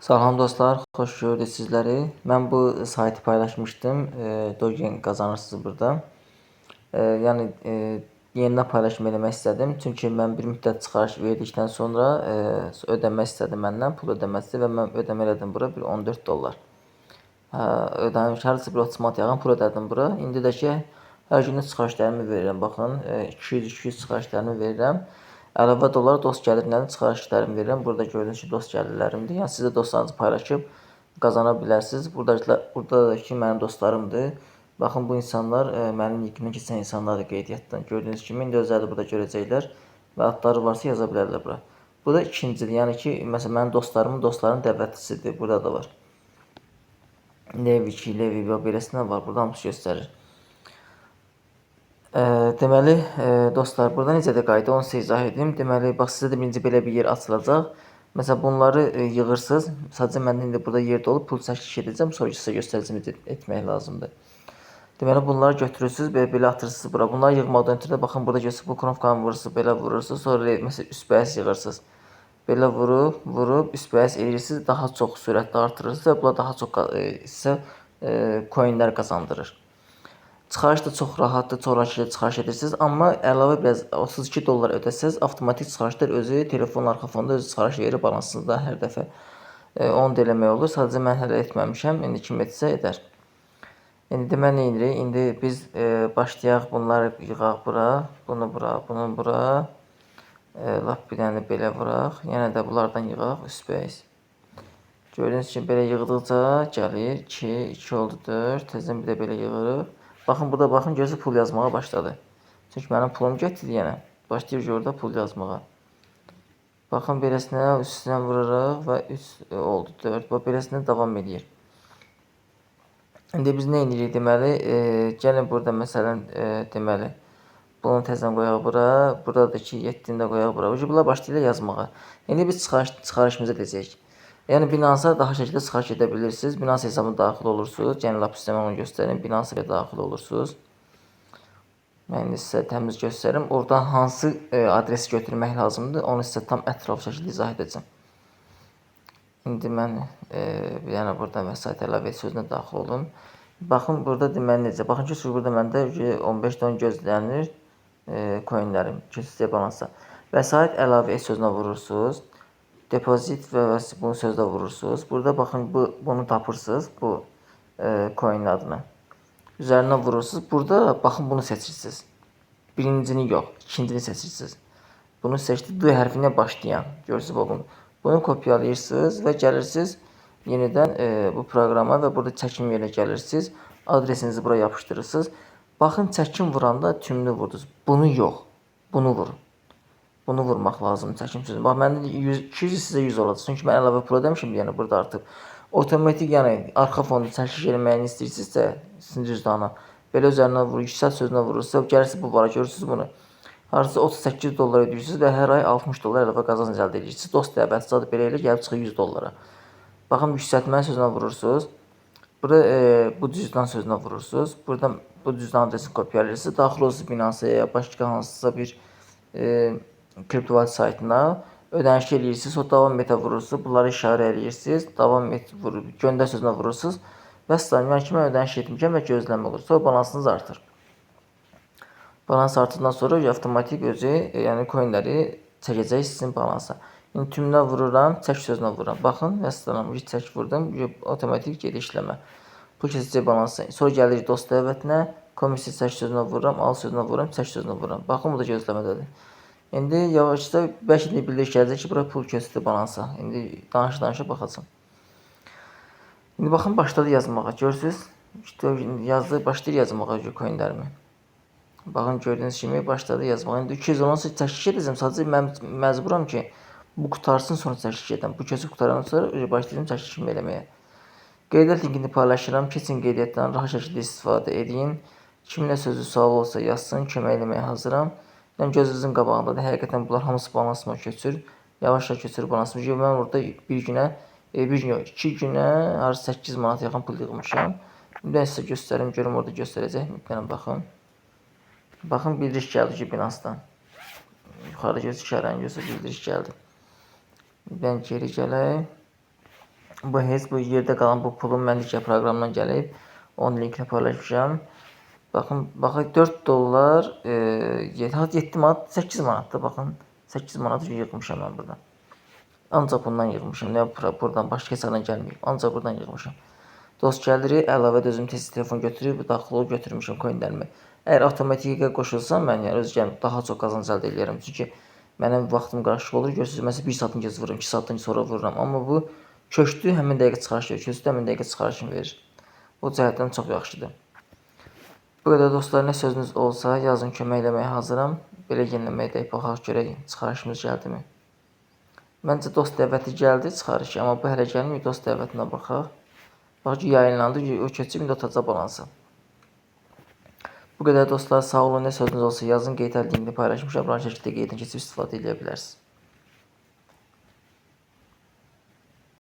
Salam dostlar, xoş gördük sizləri. Mən bu saytı paylaşmışdım. Dogen qazanırsınız burada. Yəni yenidən paylaşım eləmək istədim. Çünki mən bir müddət çıxarış verdikdən sonra ödəmə istədi məndən, pul ödəməsi və mən ödəmə elədim bura bir $14. Ödəmiş, hardasa bir 30 manat yağın pul ödədim bura. İndi də ki, hər gün çıxarışlarımı verirəm. Baxın, 200-200 çıxarışlarımı verirəm. Əlavə də olaraq dost gəlirlərin çıxarışlarımı verirəm. Burada gördüyünüz ki, dost gəlirlərimdir. Yəni siz də dostlarınızı paylaşıb qazana bilərsiniz. Burada da ki, mənim dostlarımdır. Baxın, bu insanlar mənim ilkimə keçən insanlardır qeydiyyatdan. Gördüyünüz kimi indi özləri burada görəcəklər və adları varsa yaza bilərlər bura. Bu da ikincidir. Yəni ki, məsələn mənim dostlarımın dəvətlisidir. Burada da var. Levi 2, Levi beləsindən var. Burada hamısı göstərir. Deməli, dostlar, burada necə də qayda, onu sizə izah edim. Deməli, bax, sizə də birinci belə bir yer açılacaq. Məsələn, bunları yığırsınız. Sadəcə məndə indi burada yerdə olub, pul çəkiş edəcəm, sonra sizə göstərəcəm etmək lazımdır. Deməli, bunları götürürsünüz, belə atırsınız bura. Bunları yığmadan ötürü də, baxın, burada göstərir, bu knopkanı vurursunuz, belə vurursunuz, sonra məsələn, üst bəyəs yığırsınız. Belə vurub, üst bəyəs edirsiniz, daha çox sürətlə artırırsınız və bunlar daha çox sizə coinlər qazandırır. Çıxarış da çox rahatdır, çox rahat çıxarış edirsiniz. Amma əlavə biraz $32 ödəsəz, avtomatik çıxarışlar özü telefonun arxa fonunda özü çıxarış verir balansınızda hər dəfə. Onu da eləmək olur. Sadəcə mən hələ etməmişəm. İndi kim etsə edər. İndi deməli nə edirik? İndi biz başlayaq bunları yığaq bura, bunu bura, bunu bura. Lap bir dənə belə vuraq. Yenə də bunlardan yığaq üst bəyəs. Gördüyünüz kimi belə yığdıqca gəlir. 2, 2 oldu 4. Təzədən bir də belə yığırıq. Baxın, burada baxın, gözü pul yazmağa başladı. Çünki mənim pulum getdi yenə. Başlayır orada pul yazmağa. Baxın, beləsinə üstünə vuraraq və 3 oldu 4. Bax, beləsinə davam edir. İndi biz nə edirik deməli? Gəlin burada məsələn, deməli, bunu təzən qoyaq bura. Burada da ki, 7-ni də qoyaq bura. Bunlar başlayırlar yazmağa. İndi biz çıxarışımıza edəcəyik. Yəni Binance-a daha şəkildə çıxarış edə bilirsiniz. Binance hesabına daxil olursunuz. Yəni lap sistemə onu göstərim. Binance-a daxil olursunuz. Mən indi sizə təmiz göstərim. Oradan hansı adresi götürmək lazımdır, onu sizə tam ətraflı şəkildə izah edəcəm. İndi mən yəni burada vəsait əlavə et sözünə daxil olum. Baxın, burada deməli necə. Baxın ki, burada məndə 15-dən gözlənir coinlərim. Keçəcək balansa. Vəsait əlavə et sözünə vurursunuz. Depozit və bunu sözlə vurursunuz. Burada baxın, bunu tapırsınız, bu coin adını. Üzərinə vurursunuz. Burada baxın, bunu seçirsiniz. Birincini yox, ikincini seçirsiniz. Bunu seçdik, D hərfinə başlayan. Görürsünüz bunu. Bunu kopyalayırsınız və gəlirsiniz yenidən bu proqrama və burada çəkim yerinə gəlirsiniz. Adresinizi buraya yapışdırırsınız. Baxın, çəkim vuranda tümünü vurdunuz. Bunu yox, bunu vurun. Bunu vurmaq lazımdır çəkim sözünü. Bax, məndə 200 sizə 100 olacaq. Çünki mən əlavə pul ödəmişim, yəni burada artıq. Otomatik, yəni arxa fonda çəkiş eləməyini istəyirsinizsə, sizin cüzdana. Belə üzərinə vurur, yüksəl sözünə vurursunuz. Gəlirsiniz bu bara, görürsünüz bunu. Harcısı $38 ödəyirsiniz və hər ay $60 əlavə qazanc əldə edirsiniz. Dost dəvətçidir, belə elə gəlib çıxır $100. Baxın, yüksəltmə sözünə vurursunuz. Burada bu cüzdan sözünə vurursunuz. Burada bu cüzdan adresini kopyalayırsınız. Daxil olursunuz Binance-ya, başqa hansısa bir kriptovalyuta saytına ödəniş eləyirsiniz, o davam etə vurursunuz, bunları işarə eləyirsiniz, davam et vurub, göndər sözünə vurursunuz və salam, yəni ki, mən ödəniş etmişəm və gözləmə olur. Sonra balansınız artır. Balans artırdan sonra avtomatik özü, yəni coinləri çəkəcək sizin balansa. İndi tümünə vururam, çək sözünə vururam. Baxın, və salam, çək vurdum, otomatik gedir işləmə. Bu keçəcək balansa. Sonra gəlir dost dəvətinə, komissiya çək sözünə vururam, al sözünə vururam, çək sözünə vururam. Baxın, bu da gözləmədədir. İndi yavaşca 5 illik birlik gələcək ki, bura pul köçdü balansa. İndi danışa baxacam. İndi baxın, başladı yazmağa. Görürsünüz, yazdı, başlayır yazmağa coinlərimi. Baxın, gördüyünüz kimi başladı yazmağa. İndi 210 çəkiş edəcəm. Sadəcə mən məcburam ki, bu qutarsın, sonra çəkiş edəm. Bu köçü qutarandan sonra başlayacağım çəkişimi eləməyə. Qeydiyyat linkini paylaşıram. Keçin qeydiyyatdan rahat şəkildə istifadə edin. Kiminlə sözü sual olsa yazsın, kömək eləməyə hazıram. Yəni gözünüzün qabağındadır. Həqiqətən bunlar hamısı balansıma köçür. Yavaş-yavaş köçür balansıma. Mən orada bir gün yox, 2 günə 8 manat yaxın pul yığmışam. Bir də sizə göstərim, görüm orada göstərəcək. Gəlin baxın. Baxın, bildiriş gəldi ki, Binance-dan. Yuxarıda gözü işarəni göstərir, bildiriş gəldi. Bir geri gələk. Bu heç bu yerdə qalan bu pulun mən digər proqramdan gəlib. Onun linkini paylaşmışam. Baxın, baxın 4 dollar, 7 manat, 8 manatdır. Baxın, 8 manat yığmışam mən buradan. Ancaq bundan yığmışam. Nə buradan başqa hesabdan gəlməyib. Ancaq buradan yığmışam. Dost gəlirik, əlavədə özüm tez telefon götürüb, daxil olub götürmüşəm coinlərimi. Əgər avtomatikə qoşulsam mən yəni özüm daha çox qazanc əldə edirəm. Çünki mənim vaxtım qarışıq olur. Görürsüz, məsələn 1 saatın gec vururam, 2 saatdan sonra vururam. Amma bu köçdü, həmin dəqiqə çıxarış verir. Köçdü, həmin dəqiqə çıxarışını verir. O cəhətdən çox yaxşıdır. Bu qədər dostlar, nə sözünüz olsa yazın, kömək eləməyə hazıram. Belə yenilənməkdəyik, baxaq görək çıxarışımız gəldimi? Məncə dost dəvəti gəldi çıxarış, amma bu hələ gəlməyib. Dost dəvətinə baxaq. Bax ki, yayınlandı, o keçib, indi otacaq balansı. Bu qədər dostlar, sağ olun, nə sözünüz olsa yazın, qeyd linkini paylaşmışam. Rahat şəkildə qeydini keçib istifadə edə bilərsiniz.